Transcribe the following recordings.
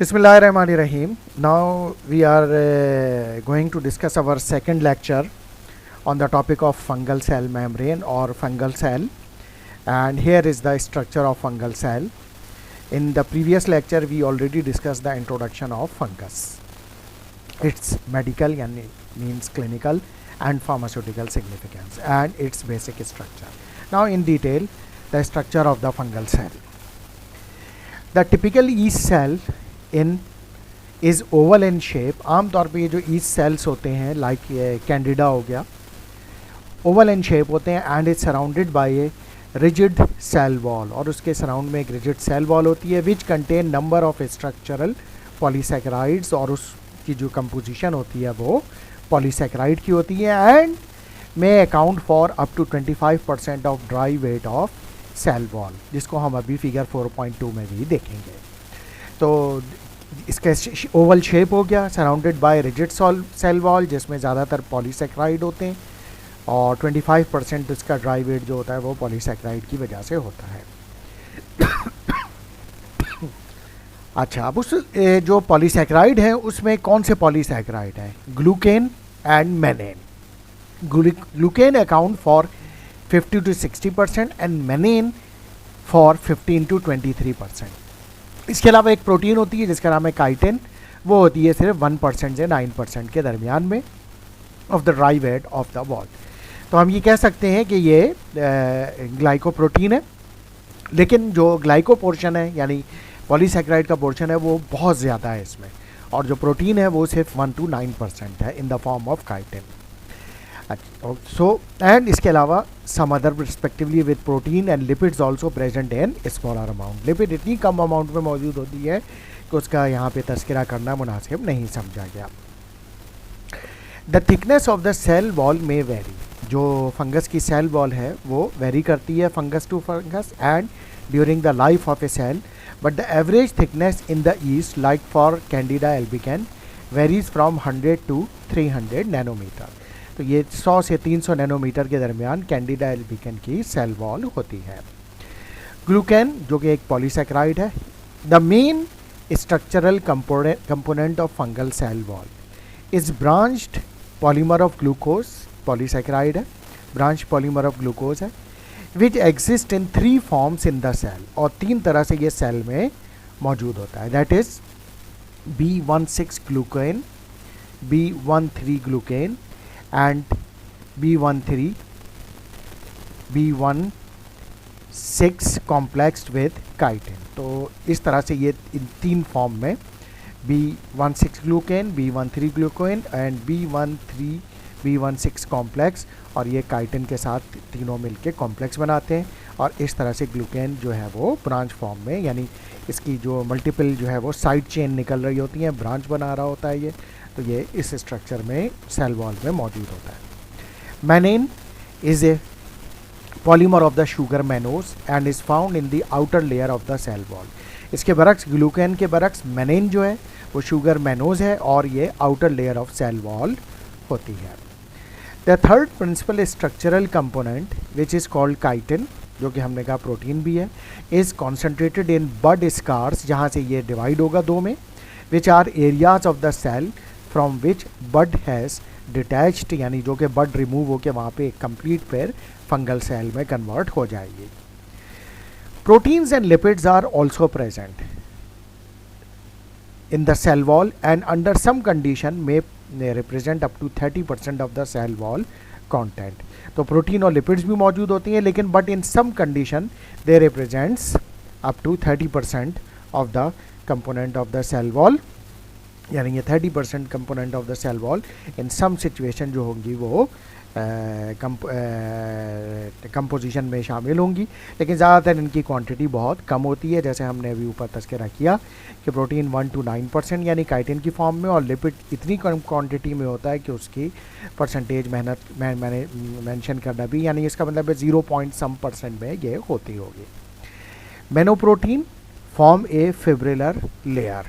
Bismillahirrahmanirrahim. Now we are going to discuss our second lecture on the topic of fungal cell membrane or fungal cell, and here is the structure of fungal cell. In the previous lecture we already discussed the introduction of fungus, its medical and means clinical and pharmaceutical significance, and its basic structure. Now in detail the structure of the fungal cell. The typical yeast cell in is oval in shape. आमतौर पे ये जो east sales होते हैं like ये Candida हो गया, oval in shape होते हैं and is surrounded by a rigid cell wall, और उसके सराउंड में एक रिजिड सेल वॉल होती है which contain number of structural polysaccharides, और उसकी जो कंपोजिशन होती है वो पॉलीसैकेराइड की होती है and may account for up to 25% of dry weight of cell wall, जिसको हम अभी फिगर 4.2 में भी देखेंगे. तो इसका ओवल शेप हो गया, surrounded by rigid cell wall जिसमें ज़्यादातर पॉलीसैकेराइड होते हैं, और 25% इसका ड्राई वेट जो होता है वो पॉलीसैकेराइड की वजह से होता है. अच्छा, अब उस जो पॉलीसैकेराइड है उसमें कौन से पॉलीसैकेराइड हैं? Glucan and mannan. Glucan account for 50 to 60% and mannan for 15 to 23%. इसके अलावा एक प्रोटीन होती है जिसका नाम है काइटिन, वो होती है सिर्फ 1% से 9% के दरमियान में of the dry weight of the wall. तो हम ये कह सकते हैं कि ये ग्लाइकोप्रोटीन है, लेकिन जो ग्लाइको पोर्शन है यानी पॉलीसैकेराइड का पोर्शन है वो बहुत ज़्यादा है इसमें, और जो प्रोटीन है वो सिर्फ 1 to 9% है in the form of chitin. So and इसके अलावा some other respectively with protein and lipids also present in smaller amount. Lipid इतनी कम अमाउंट में मौजूद होती है कि उसका यहाँ पे तस्करा करना मुनासिब नहीं समझा गया. The thickness of the cell wall में वेरी. जो फंगस की सेल वॉल है वो वेरी करती है fungus to fungus and during the life of a cell, but the average thickness in the yeast like for Candida albicans varies from 100 to 300 nanometre. तो ये 100 से 300 नैनोमीटर के दरमियान कैंडिडा एल्बिकन की सेल वॉल होती है. ग्लूकेन जो कि एक पॉलीसैकेराइड है. The main structural component of fungal cell wall is branched polymer of glucose. Polysaccharide है, ब्रांच पॉलीमर ऑफ ग्लूकोज है, which exist in 3 forms in the cell, और 3 तरह से ये सेल में मौजूद होता है. That is B16 glucan, B13 glucan and B13 B16 complexed with chitin. तो इस तरह से ये इन 3 फॉर्म में B16 glucan, B13 glucan and B16 complex, और ये काइटिन के साथ तीनों मिलके कॉम्प्लेक्स बनाते हैं, और इस तरह से ग्लूकेन जो है वो ब्रांच फॉर्म में, यानी इसकी जो मल्टीपल जो है वो साइड चेन निकल रही होती हैं, ब्रांच बना रहा होता है ये, तो ये इस स्ट्रक्चर में सेल वॉल में मौजूद होता है. Mannan is a polymer of the sugar mannose and is found in the outer layer of the cell wall. इसके बरक्स ग्लूकेन के बरक्स मैनेन जो है वो शुगर मैनोज है, और ये outer layer of cell wall होती है. The third principal structural component which is called chitin, जो कि हमने कहा प्रोटीन भी है, is concentrated in bud scars, जहाँ से ये डिवाइड होगा 2 में, which are areas of the cell from which bud has detached, यानी जो कि बड रिमूव होकर वहाँ पे एक कंप्लीट पेयर फंगल सेल में कन्वर्ट हो जाएगी. Proteins and lipids are also present in the cell wall and under some condition may represent up to 30% of the cell wall content. तो प्रोटीन और lipids भी मौजूद होती हैं, लेकिन but in some condition they represents up to 30% of the component of the cell wall, यानी ये 30% component of the cell wall in some situation जो होंगी वो कंपोजिशन में शामिल होंगी, लेकिन ज़्यादातर इनकी क्वांटिटी बहुत कम होती है. जैसे हमने अभी ऊपर तस्करा किया कि प्रोटीन 1 to 9% यानी काइटिन की फॉर्म में, और लिपिड इतनी कम क्वांटिटी में होता है कि उसकी परसेंटेज मैंने मेंशन करना भी, यानी इसका मतलब है 0.some% में ये होती होगी. मेनोप्रोटीन फॉर्म ए फिब्रिलर लेयर.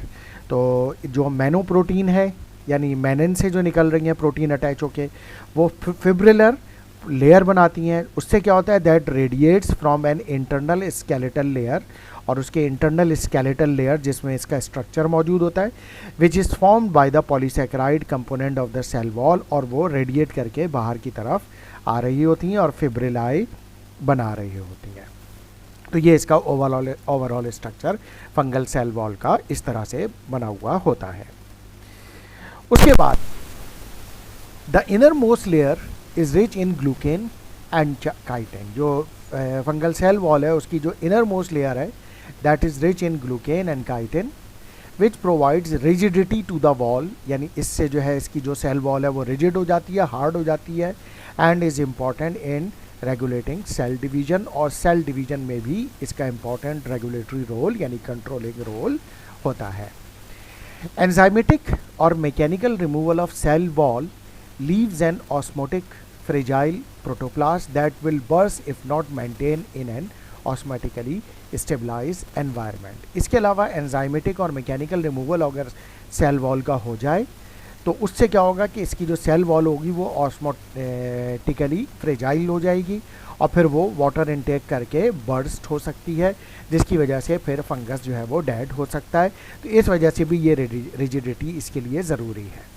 तो जो मेनोप्रोटीन है यानी मैनिन से जो निकल रही हैं प्रोटीन अटैच होके, वो फिब्रिलर लेयर बनाती हैं. उससे क्या होता है, that radiates from an internal skeletal layer और उसके इंटरनल स्केलेटल लेयर जिसमें इसका स्ट्रक्चर मौजूद होता है, which is formed by the polysaccharide component of the cell wall, और वो रेडिएट करके बाहर की तरफ आ रही होती हैं और फिब्रिलाई बना रही होती हैं। तो ये इसका overall structure fungal cell wall का इस तरह से बना हुआ होता है। उसके बाद the innermost layer is rich in glucan and chitin. जो फंगल सेल वॉल है उसकी जो इनर मोस्ट लेयर है that is rich in glucan and chitin which provides rigidity to the wall, यानी इससे जो है इसकी जो सेल वॉल है वो रिजिड हो जाती है, हार्ड हो जाती है, and is important in regulating cell division, और सेल डिवीजन में भी इसका इम्पॉर्टेंट रेगुलेटरी रोल यानी कंट्रोलिंग रोल होता है। एंजाइमेटिक और mechanical removal of cell wall leaves an osmotic fragile protoplast that will burst if not maintained in an osmotically stabilized environment। इसके अलावा एंजाइमेटिक और मैकेनिकल रिमूवल अगर सेल वॉल का हो जाए तो उससे क्या होगा कि इसकी जो सेल वॉल होगी वो ऑस्मोटिकली फ्रेजाइल हो जाएगी और फिर वो वाटर इनटेक करके बर्स्ट हो सकती है, जिसकी वजह से फिर फंगस जो है वो डेड हो सकता है। तो इस वजह से भी ये रिजिडिटी इसके लिए ज़रूरी है।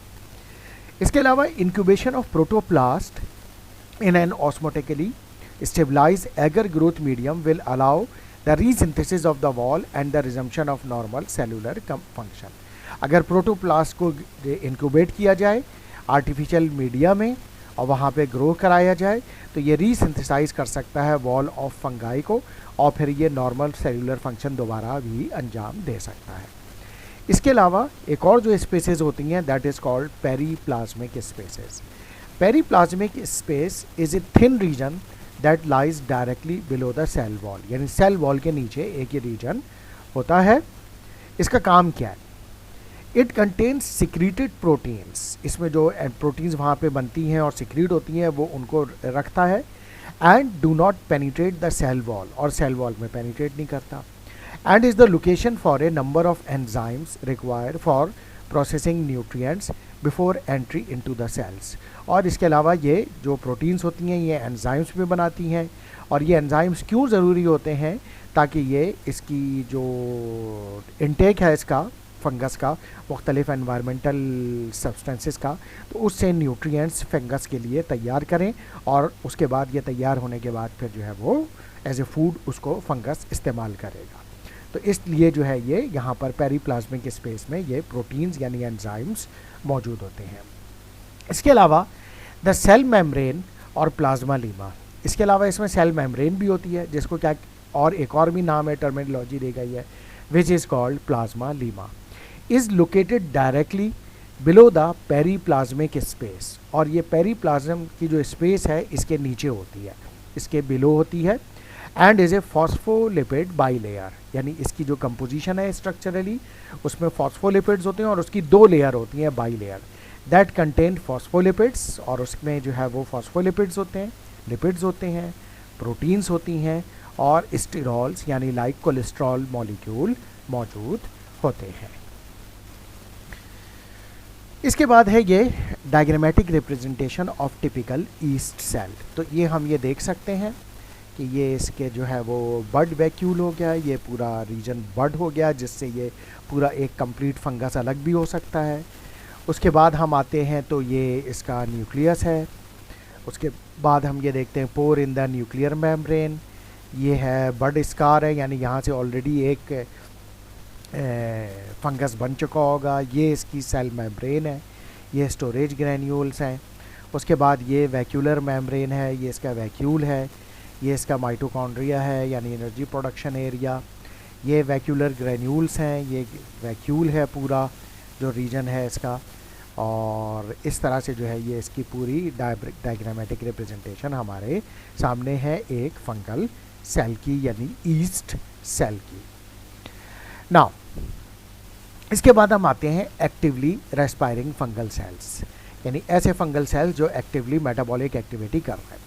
इसके अलावा incubation of protoplast in an osmotically stabilize agar growth medium will allow the resynthesis of the wall and the resumption of normal cellular function. अगर प्रोटोप्लास्ट को इंक्यूबेट किया जाए आर्टिफिशियल मीडिया में और वहाँ पे ग्रो कराया जाए तो ये रीसिंथेसाइज कर सकता है वॉल ऑफ फंगाई को और फिर ये नॉर्मल सेलुलर फंक्शन दोबारा भी अंजाम दे सकता है। इसके अलावा एक और जो स्पेसेस होती हैं that is called periplasmic spaces. Periplasmic space is a thin region that lies directly below the cell wall, यानी सेल वॉल के नीचे एक ये रीजन होता है। इसका काम क्या है? इट कंटेन्स सिक्रीटेड प्रोटीन्स, इसमें जो प्रोटीन्स वहाँ पे बनती हैं और सिक्रीट होती हैं वो उनको रखता है, and do not penetrate the cell wall, और सेल वॉल में पेनिट्रेट नहीं करता, and is the location for a number of enzymes required for processing nutrients before entry into the cells। और इसके अलावा ये जो प्रोटीन्स होती हैं ये एंजाइम्स भी बनाती हैं, और ये एंजाइम्स क्यों ज़रूरी होते हैं? ताकि ये इसकी जो इनटेक है इसका फंगस का मुख्तलिफ एनवायरमेंटल सब्सटेंसेस का, तो उससे न्यूट्रिएंट्स फंगस के लिए तैयार करें, और उसके बाद ये तैयार होने के बाद फिर जो है वो एज ए फूड उसको फंगस इस्तेमाल करेगा। तो इसलिए जो है ये यहाँ पर पेरीप्लाज्मिक स्पेस में ये प्रोटीन्स यानी एंजाइम्स मौजूद होते हैं। इसके अलावा द सेल मेम्ब्रेन और प्लाज्मा लीमा, इसके अलावा इसमें सेल मेम्ब्रेन भी होती है जिसको क्या और एक और भी नाम है, टर्मिनोलॉजी दी गई है, which is called plasma Lima, is located directly below the periplasmic space. और ये पेरीप्लाज्म की जो स्पेस है इसके नीचे होती है, इसके बिलो होती है, and is a phospholipid bilayer, यानी इसकी जो कंपोजिशन है स्ट्रक्चरली उसमें फॉस्फोलिपिड्स होते हैं और उसकी दो लेयर होती हैं बाईलेयर, दैट कंटेन फॉस्फोलिपिड्स, और उसमें जो है वो फॉस्फोलिपिड्स होते हैं, लिपिड्स होते हैं, प्रोटीन्स होती हैं और स्टेरॉल्स यानी लाइक कोलेस्ट्रॉल मॉलिक्यूल मौजूद होते हैं। इसके बाद है ये diagrammatic representation of typical yeast cell. तो ये हम ये देख सकते हैं कि ये इसके जो है वो बड वैक्यूल हो गया, ये पूरा रीजन बड हो गया जिससे ये पूरा एक कंप्लीट फंगस अलग भी हो सकता है। उसके बाद हम आते हैं तो ये इसका न्यूक्लियस है, उसके बाद हम ये देखते हैं पोर इन द न्यूक्लियर मेम्ब्रेन, ये है बड स्कार है यानी यहाँ से ऑलरेडी एक फंगस बन चुका होगा, ये इसकी सेल मेम्ब्रेन है, ये स्टोरेज ग्रैन्यूल्स हैं। उसके बाद ये वैक्यूलर मेम्ब्रेन है, ये इसका वैक्यूल है, ये इसका माइटोकॉन्ड्रिया है यानी एनर्जी प्रोडक्शन एरिया, ये वैक्यूलर ग्रैन्यूल्स हैं, ये वैक्यूल है पूरा जो रीजन है इसका, और इस तरह से जो है ये इसकी पूरी डायग्रामेटिक रिप्रेजेंटेशन हमारे सामने है एक फंगल सेल की यानी ईस्ट सेल की। नाउ इसके बाद हम आते हैं एक्टिवली रेस्पायरिंग फंगल सेल्स, यानी ऐसे फंगल सेल्स जो एक्टिवली मेटाबॉलिक एक्टिविटी कर रहे हैं।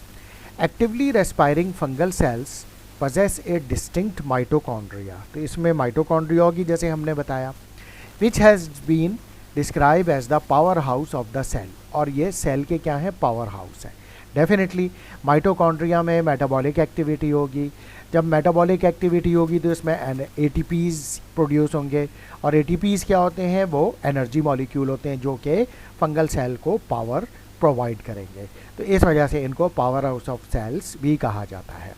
Actively respiring fungal cells possess a distinct mitochondria, तो इसमें माइटोकॉन्ड्रिया होगी जैसे हमने बताया, which has been describe as the powerhouse of the cell, और ये सेल के क्या है पावर हाउस है। डेफिनेटली माइटोकॉन्ड्रिया में मेटाबॉलिक एक्टिविटी होगी, जब मेटाबॉलिक एक्टिविटी होगी तो इसमें ATPs प्रोड्यूस होंगे, और ATPs क्या होते हैं, वो एनर्जी मॉलिक्यूल होते हैं जो कि फंगल सेल को पावर प्रोवाइड करेंगे। तो इस वजह से इनको पावर हाउस ऑफ सेल्स भी कहा जाता है।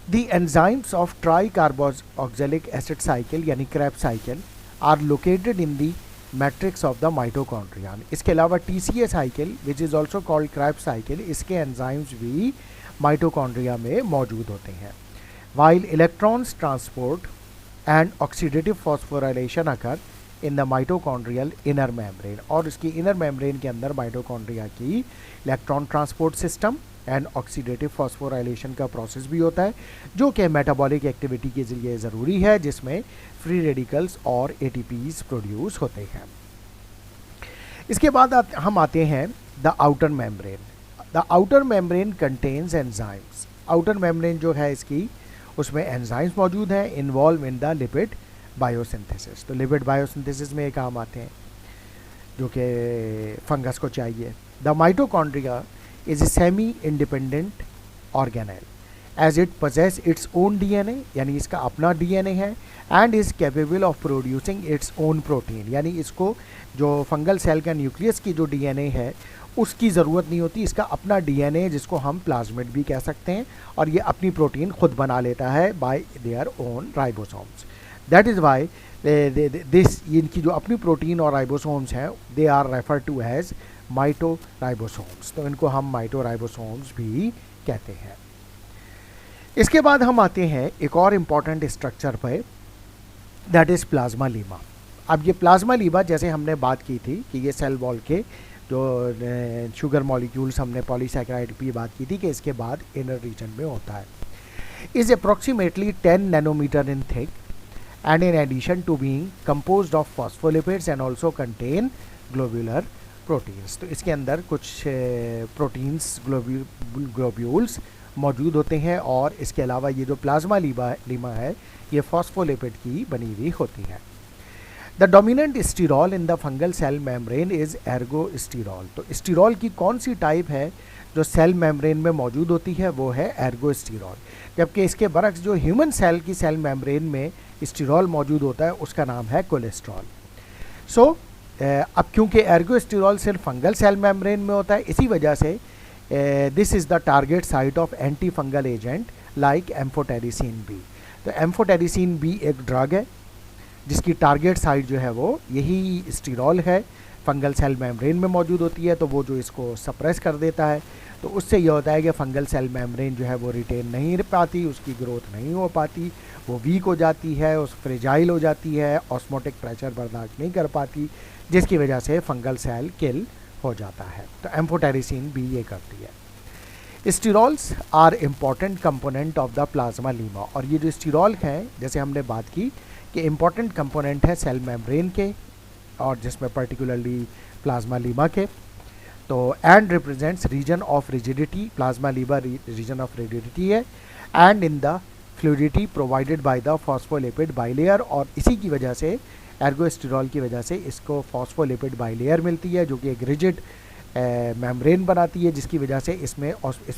The enzymes of tricarboxylic acid cycle यानी Krebs cycle are located in the matrix of the mitochondria. इसके अलावा TCA cycle which is also called Krebs cycle, इसके एंजाइम्स भी माइटोकॉन्ड्रिया में मौजूद होते हैं। While electrons transport and oxidative phosphorylation occur in the mitochondrial inner membrane, और इसकी इनर मेम्ब्रेन के अंदर माइटोकॉन्ड्रिया की electron transport system and oxidative phosphorylation का प्रोसेस भी होता है, जो कि मेटाबॉलिक एक्टिविटी के लिए ज़रूरी है, जिसमें फ्री रेडिकल्स और ATPs प्रोड्यूस होते हैं। इसके बाद हम आते हैं the outer membrane. The outer membrane contains enzymes. Outer membrane जो है इसकी, उसमें एंजाइम्स मौजूद हैं involve in the lipid biosynthesis. तो लिपिड बायोसिंथेसिस में ये काम आते हैं जो कि फंगस को चाहिए। The mitochondria is a semi independent organelle as it possess its own DNA, यानी इसका अपना DNA है, and is capable of producing its own protein, यानी इसको जो फंगल सेल का न्यूक्लियस की जो DNA है उसकी ज़रूरत नहीं होती, इसका अपना DNA जिसको हम प्लाज्मिड भी कह सकते हैं, और ये अपनी प्रोटीन खुद बना लेता है by their own ribosomes. That is why this, इनकी जो अपनी प्रोटीन और राइबोसोम्स हैं they are refer to as mitoribosomes. तो इनको हम माइटोराइबोसोम्स भी कहते हैं। इसके बाद हम आते हैं एक और इम्पॉर्टेंट स्ट्रक्चर पर, दैट इज़ प्लाज्मा लीमा। अब ये प्लाज्मा लीमा, जैसे हमने बात की थी कि ये सेल वॉल के जो शुगर मॉलिक्यूल्स, हमने पॉलीसैकेराइड की बात की थी कि इसके बाद इनर रीजन में होता है, is approximately 10 nanometer in thick and in addition to being composed of phospholipids and also contain globular proteins। तो इसके अंदर कुछ प्रोटीन्स, ग्लोब्यूल्स मौजूद होते हैं, और इसके अलावा ये जो प्लाज्मा लीमा है ये फॉस्फोलिपिड की बनी हुई होती है। The dominant sterol in the fungal cell membrane is ergosterol. तो स्टीरॉल की कौन सी टाइप है जो सेल मेम्ब्रेन में मौजूद होती है, वो है एर्गोस्टीरॉल, जबकि इसके बरक्स जो ह्यूमन सेल की सेल मेम्ब्रेन में स्टीरॉल मौजूद होता है उसका नाम है कोलेस्ट्रॉल। सो अब क्योंकि एर्गोस्टीरॉल सिर्फ फंगल सेल मेम्ब्रेन में होता है, इसी वजह से this is the target site of antifungal agent like amphotericin B. तो एम्फोटेरिसिन बी एक ड्रग है जिसकी टारगेट साइट जो है वो यही स्टीरॉल है, फंगल सेल मेम्ब्रेन में मौजूद होती है, तो वो जो इसको सप्रेस कर देता है, तो उससे ये होता है कि फंगल सेल मेम्ब्रेन जो है वो रिटेन नहीं पाती, उसकी ग्रोथ नहीं हो पाती, वो वीक हो जाती है, उस फ्रेजाइल हो जाती है, ऑस्मोटिक प्रेशर बर्दाश्त नहीं कर पाती, जिसकी वजह से फंगल सेल किल हो जाता है। तो एम्फोटेरिसिन भी ये करती है। Sterols are important component of the plasmalemma, और ये जो स्टीरॉल हैं, जैसे हमने बात की कि इम्पॉर्टेंट कंपोनेंट है सेल मेम्ब्रेन के, और जिसमें पर्टिकुलरली प्लाज्मा लीमा के। तो and represents region of rigidity, plasmalemma region of rigidity है, and in the fluidity provided by the phospholipid bilayer, और इसी की वजह से एर्गोस्टीरॉल की वजह से इसको फॉस्फोलिपिड बाइलेयर मिलती है जो कि एक रिजिड मेम्ब्रेन बनाती है, जिसकी वजह से इस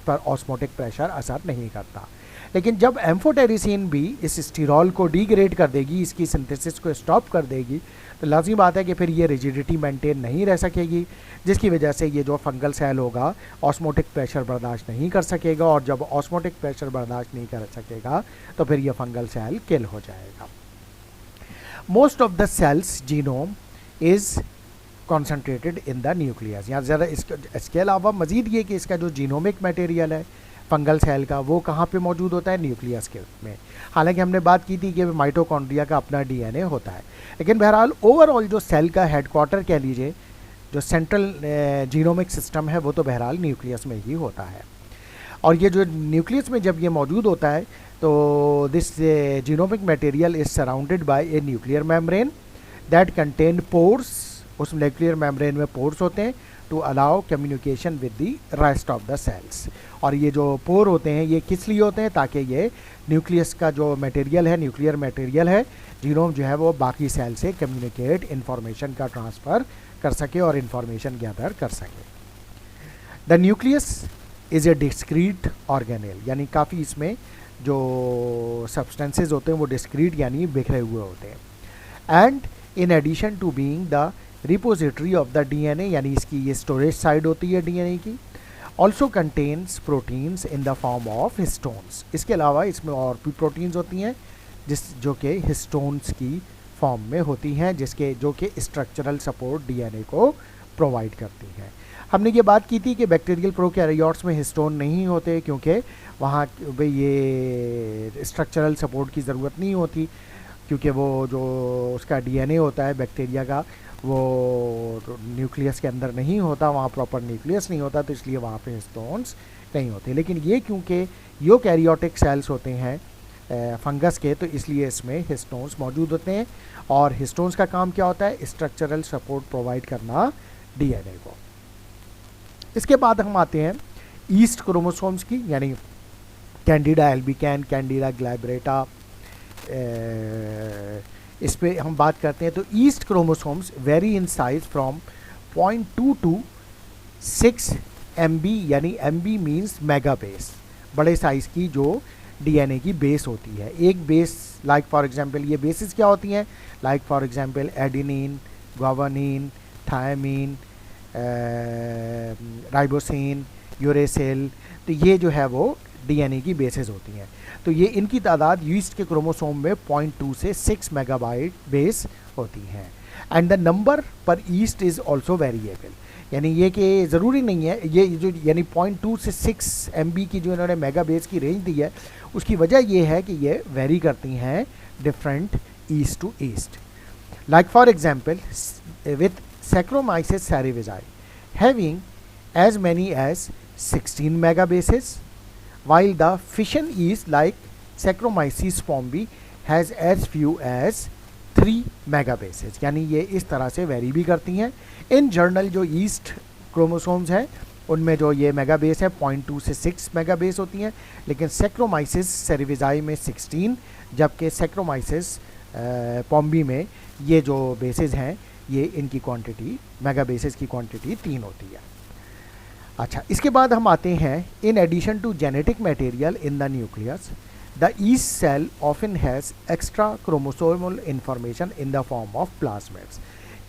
पर ऑस्मोटिक प्रेशर असर नहीं करता। लेकिन जब एम्फोटेरिसिन भी इस स्टीरॉल को डिग्रेड कर देगी, इसकी सिंथेसिस को स्टॉप कर देगी, तो लाजमी बात है कि फिर ये रिजिडिटी मेंटेन नहीं रह सकेगी, जिसकी वजह से ये जो फंगल सेल होगा ऑस्मोटिक प्रेशर बर्दाश्त नहीं कर सकेगा, और जब ऑस्मोटिक प्रेशर बर्दाश्त नहीं कर सकेगा तो फिर ये फंगल सेल किल हो जाएगा। Most of the cell's genome is concentrated in the nucleus. यहाँ ज़रा इसके अलावा मज़ीद ये कि इसका जो जीनोमिक मटेरियल है फंगल सेल का, वो कहाँ पे मौजूद होता है, न्यूक्लियस के में। हालांकि हमने बात की थी कि माइटोकॉन्ड्रिया का अपना DNA होता है, लेकिन बहरहाल ओवरऑल जो सेल का हेडक्वार्टर कह लीजिए, जो सेंट्रल जीनोमिक सिस्टम है, वो तो बहरहाल न्यूक्लियस में ही होता है। और ये जो न्यूक्लियस में जब ये मौजूद होता है तो this genomic material is surrounded by a nuclear membrane that contain pores. उस न्यूक्लियर मेम्ब्रेन में पोर्स होते हैं to allow communication with the rest of the cells. और ये जो पोर होते हैं ये किस लिए होते हैं, ताकि ये न्यूक्लियस का जो मटेरियल है, न्यूक्लियर मटेरियल है, जीनोम जो है वो बाकी सेल से कम्युनिकेट, इंफॉर्मेशन का ट्रांसफ़र कर सके और इंफॉर्मेशन गैदर कर सके। The nucleus is a discrete organelle, यानी काफ़ी इसमें जो सब्सटेंसेज होते हैं वो डिस्क्रीट यानी बिखरे हुए होते हैं। And in addition to being the repository of the DNA, यानी इसकी ये स्टोरेज साइड होती है डीएनए की, also contains proteins in the form of histones. इसके अलावा इसमें और भी प्रोटीन्स होती हैं जो कि हिस्टोन्स की फॉर्म में होती हैं, जो कि स्ट्रक्चरल सपोर्ट डीएनए को प्रोवाइड करती हैं। हमने ये बात की थी कि बैक्टीरियल प्रोकैरियोट्स में हिस्टोन नहीं होते क्योंकि वहाँ ये स्ट्रक्चरल सपोर्ट की ज़रूरत नहीं होती, क्योंकि वो जो उसका डीएनए होता है बैक्टीरिया का वो न्यूक्लियस के अंदर नहीं होता, वहाँ प्रॉपर न्यूक्लियस नहीं होता, तो इसलिए वहाँ पे हिस्टोन्स नहीं होते। लेकिन ये क्योंकि यूकैरियोटिक सेल्स होते हैं फंगस के, तो इसलिए इसमें हिस्टोन्स मौजूद होते हैं। और हिस्टोन्स का काम क्या होता है? स्ट्रक्चरल सपोर्ट प्रोवाइड करना डीएनए को। इसके बाद हम आते हैं ईस्ट क्रोमोसोम्स की, यानी कैंडिडा एल्बिकैन, कैंडिडा ग्लैब्रेटा, इस पे हम बात करते हैं। तो yeast chromosomes vary in size from 0.2 to 6 MB, यानी MB मीन्स मेगा बेस, बड़े साइज़ की जो डीएनए की बेस होती है। एक बेस लाइक फॉर एग्जांपल, ये बेसिस क्या होती हैं? Like for example adenine, guanine, thymine, ribosine, uracil, तो ये जो है वो डीएनए की बेसिस होती हैं। तो ये इनकी तादाद ईस्ट के क्रोमोसोम में 0.2 से 6 मेगाबाइट बेस होती हैं। एंड द नंबर पर ईस्ट इज़ ऑल्सो वेरिएबल, यानी ये कि ज़रूरी नहीं है ये जो, यानी 0.2 से 6 MB की जो इन्होंने मेगा बेस की रेंज दी है, उसकी वजह ये है कि ये वेरी करती हैं different yeast to yeast. Like for example with Saccharomyces cerevisiae having as many as 16 megabases, while the fission yeast like Saccharomyces formica has as few as 3 megabases, यानी ये इस तरह से वेरी भी करती हैं। इन जर्नल जो ईस्ट क्रोमोसोम्स हैं उनमें जो ये मेगाबेस है 0.2 से 6 मेगाबेस होती हैं, लेकिन Saccharomyces cerevisiae में 16, जबकि Saccharomyces formica में ये जो बेसिस हैं ये इनकी क्वांटिटी, मेगा बेसिस की क्वांटिटी 3 होती है। अच्छा, इसके बाद हम आते हैं in addition to genetic material in the nucleus the yeast cell often has extrachromosomal information in the form of plasmids.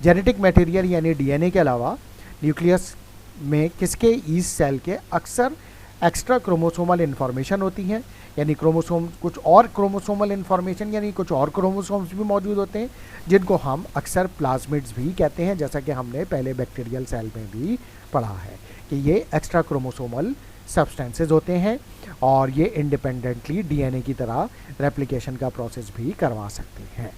Genetic material यानी डीएनए के अलावा न्यूक्लियस में किसके? ईस्ट सेल के अक्सर एक्स्ट्रा क्रोमोसोमल इंफॉर्मेशन होती हैं, यानी क्रोमोसोम कुछ और क्रोमोसोमल इंफॉर्मेशन यानी कुछ और क्रोमोसोम्स भी मौजूद होते हैं, जिनको हम अक्सर प्लाज्मिड्स भी कहते हैं, जैसा कि हमने पहले बैक्टीरियल सेल में भी पढ़ा है कि ये एक्स्ट्रा क्रोमोसोमल सब्सटेंसेस होते हैं और ये इंडिपेंडेंटली डीएनए की तरह रेप्लिकेशन का प्रोसेस भी करवा सकते हैं।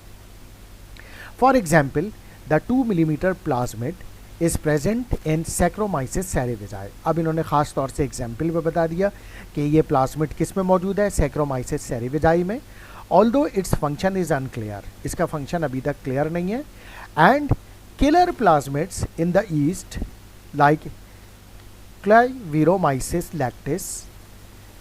For example the 2 millimetre plasmid is present in Saccharomyces cerevisiae। अब इन्होंने ख़ास तौर से एग्जाम्पल में बता दिया कि ये प्लाज्मिड किस में मौजूद है? Saccharomyces cerevisiae में। Although its function is unclear, इसका फंक्शन अभी तक क्लियर नहीं है। And killer plasmids in the yeast like Clavieromyces lactis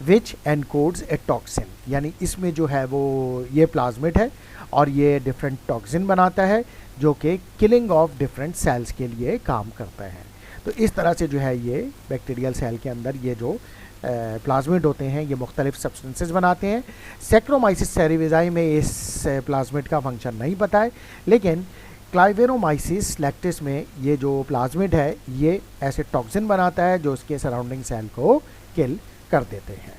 which encodes A toxin, यानी इसमें जो है वो ये प्लाज्मिड है और ये डिफरेंट टॉक्सिन बनाता है जो कि किलिंग ऑफ डिफरेंट सेल्स के लिए काम करता है। तो इस तरह से जो है ये बैक्टीरियल सेल के अंदर ये जो प्लाज्मिड होते हैं ये मुख्तलिफ सब्सटेंसेस बनाते हैं। Saccharomyces cerevisiae में इस प्लाज्मिड का फंक्शन नहीं पता है, लेकिन Clavieromyces lactis में ये जो प्लाज्मिड है ये ऐसे टॉक्सिन बनाता है जो उसके सराउंडिंग सेल को किल कर देते हैं।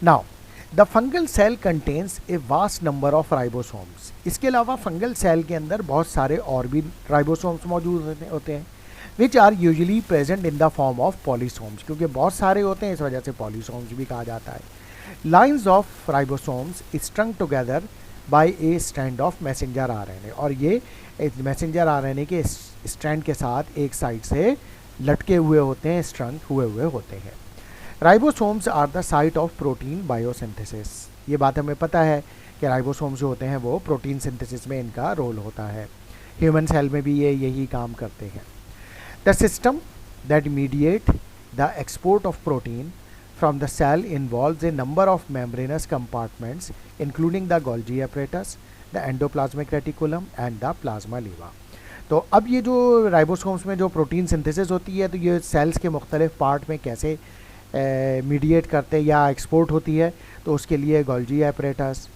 Now the fungal cell contains a vast number of ribosomes. इसके अलावा फंगल सेल के अंदर बहुत सारे और भी राइबोसोम्स मौजूद होते हैं which are usually present in the form of polysomes, क्योंकि बहुत सारे होते हैं इस वजह से पॉलीसोम्स भी कहा जाता है। Lines of ribosomes स्ट्रंग together by A strand of messenger RNA, और ये मैसेंजर आरएनए के स्ट्रैंड के साथ एक साइड से लटके हुए होते हैं, स्ट्रंग हुए होते हैं। Ribosomes are the site of protein biosynthesis. ये बात हमें पता है कि राइबोसोम्स जो होते हैं वो प्रोटीन सिंथेसिस में इनका रोल होता है। ह्यूमन सेल में भी ये यही काम करते हैं। The system that mediate the export of protein from the cell involves a number of membranous compartments including the Golgi apparatus, the endoplasmic reticulum and the plasma leva। तो अब ये जो राइबोसोम्स में जो प्रोटीन सिंथेसिस होती है तो ये सेल्स के मुख्तलिफ पार्ट में कैसे मीडिएट करते या एक्सपोर्ट होती है, तो उसके लिए गोल्जी एपरेटस,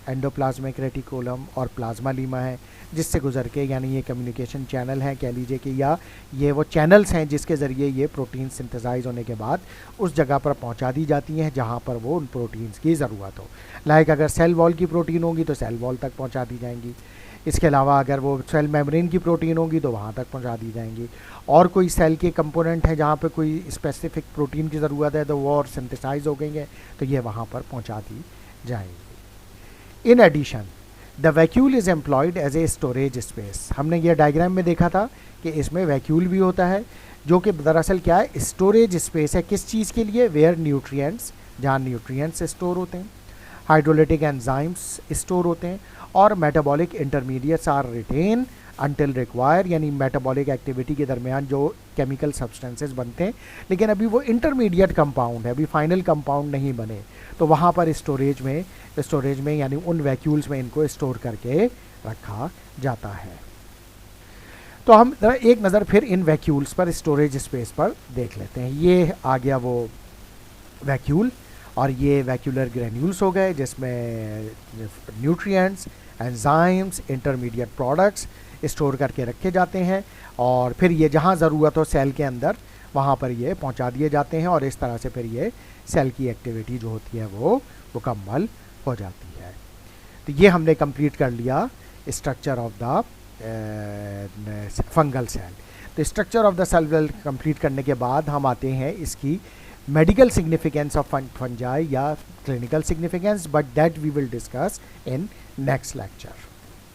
एंडोप्लाज्मिक रेटिकुलम और प्लाज्मा लीमा है, जिससे गुजर के, यानी ये कम्युनिकेशन चैनल हैं कह लीजिए कि, या ये वो चैनल्स हैं जिसके ज़रिए ये प्रोटीन सिंथेसाइज होने के बाद उस जगह पर पहुंचा दी जाती हैं जहां पर वो उन प्रोटीन्स की ज़रूरत हो। लाइक अगर सेल वॉल की प्रोटीन होगी तो सेल वॉल तक पहुंचा दी जाएंगी, इसके अलावा अगर वो सेल मेम्ब्रेन की प्रोटीन होगी तो वहाँ तक पहुँचा दी जाएंगी, और कोई सेल के कंपोनेंट है जहाँ पे कोई स्पेसिफिक प्रोटीन की ज़रूरत है तो वो और सिंथेसाइज हो गई है तो ये वहाँ पर पहुँचा दी जाएंगी। In addition the vacuole is employed as a storage space. हमने ये डायग्राम में देखा था कि इसमें वैक्यूल भी होता है जो कि दरअसल क्या है, स्टोरेज स्पेस है। किस चीज़ के लिए? वेयर न्यूट्रिएंट्स, जहाँ न्यूट्रिएंट्स स्टोर होते हैं, हाइड्रोलिटिक एंजाइम्स स्टोर होते हैं, और metabolic intermediates are retain until require, यानी मेटाबॉलिक एक्टिविटी के दरमियान जो केमिकल सब्सटेंसेस बनते हैं, लेकिन अभी वो इंटरमीडिएट कंपाउंड है, अभी फाइनल कंपाउंड नहीं बने, तो वहाँ पर स्टोरेज में यानी उन वैक्यूल्स में इनको स्टोर करके रखा जाता है। तो हम ज़रा एक नज़र फिर इन वैक्यूल्स पर, स्टोरेज स्पेस पर देख लेते हैं। ये आ गया वो वैक्यूल, और ये वैक्यूलर ग्रेन्यूल्स हो गए जिसमें nutrients, enzymes, intermediate products store करके रखे जाते हैं, और फिर ये जहाँ ज़रूरत हो सेल के अंदर वहाँ पर ये पहुँचा दिए जाते हैं, और इस तरह से फिर ये सेल की एक्टिविटी जो होती है वो मुकम्मल हो जाती है। तो ये हमने कंप्लीट कर लिया structure of the fungal cell. तो structure of the cell complete करने के बाद हम आते हैं इसकी मेडिकल सिग्निफिकेंस ऑफ फंजाई या clinical significance, but that we will discuss in next lecture.